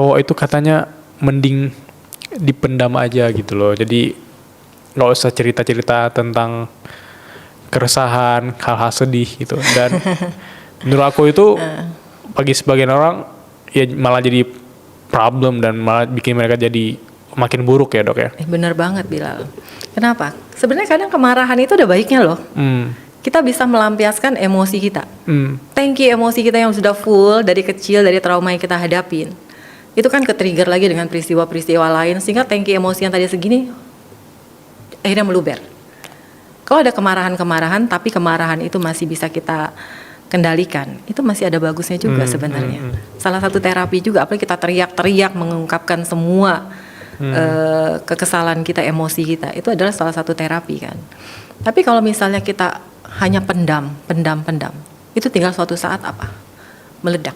cowok itu katanya mending dipendam aja gitu loh. Jadi nggak usah cerita-cerita tentang keresahan, hal-hal sedih gitu. Dan menurut aku itu bagi sebagian orang ya malah jadi problem dan malah bikin mereka jadi makin buruk ya dok ya. Bener banget Bilal. Kenapa? Sebenarnya kadang kemarahan itu ada baiknya loh. Kita bisa melampiaskan emosi kita. Tangki emosi kita yang sudah full dari kecil, dari trauma yang kita hadapin, itu kan ke-trigger lagi dengan peristiwa-peristiwa lain, sehingga tangki emosi yang tadi segini akhirnya meluber. Kalau ada kemarahan-kemarahan, tapi kemarahan itu masih bisa kita kendalikan, itu masih ada bagusnya juga sebenarnya. Salah satu terapi juga, apalagi kita teriak-teriak mengungkapkan semua kekesalan kita, emosi kita, itu adalah salah satu terapi kan. Tapi kalau misalnya kita hanya pendam, itu tinggal suatu saat apa? Meledak.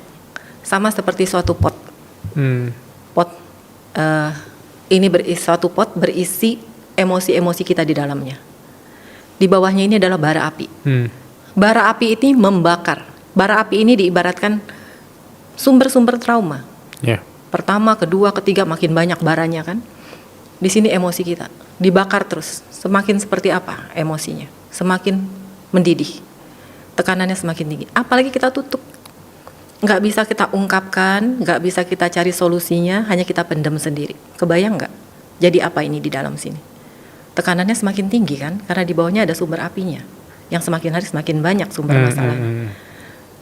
Sama seperti suatu pot. Suatu pot berisi emosi-emosi kita di dalamnya. Di bawahnya ini adalah bara api. Bara api ini membakar. Bara api ini diibaratkan sumber-sumber trauma. Pertama, kedua, ketiga, makin banyak baranya kan. Di sini emosi kita dibakar terus. Semakin seperti apa emosinya? Semakin mendidih. Tekanannya semakin tinggi. Apalagi kita tutup. Nggak bisa kita ungkapkan, nggak bisa kita cari solusinya, hanya kita pendam sendiri. Kebayang nggak? Jadi apa ini di dalam sini? Tekanannya semakin tinggi kan, karena di bawahnya ada sumber apinya, yang semakin hari semakin banyak sumber masalahnya.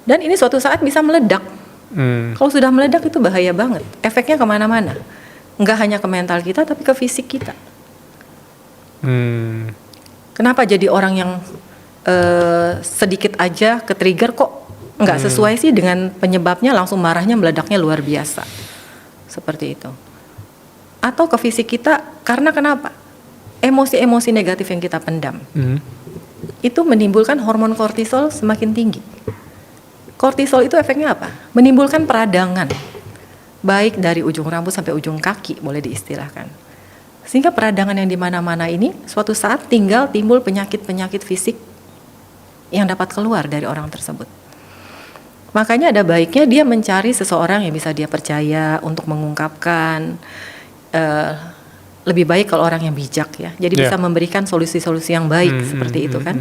Dan ini suatu saat bisa meledak. Kalau sudah meledak itu bahaya banget. Efeknya kemana-mana. Nggak hanya ke mental kita, tapi ke fisik kita. Kenapa jadi orang yang sedikit aja ke trigger kok nggak sesuai sih dengan penyebabnya, langsung marahnya, meledaknya luar biasa. Seperti itu. Atau ke fisik kita, karena kenapa? Emosi-emosi negatif yang kita pendam itu menimbulkan hormon kortisol semakin tinggi. Kortisol itu efeknya apa? Menimbulkan peradangan, baik dari ujung rambut sampai ujung kaki, boleh diistilahkan. Sehingga peradangan yang di mana-mana ini suatu saat tinggal timbul penyakit-penyakit fisik yang dapat keluar dari orang tersebut. Makanya ada baiknya dia mencari seseorang yang bisa dia percaya untuk mengungkapkan. Lebih baik kalau orang yang bijak ya, jadi bisa memberikan solusi-solusi yang baik seperti itu kan.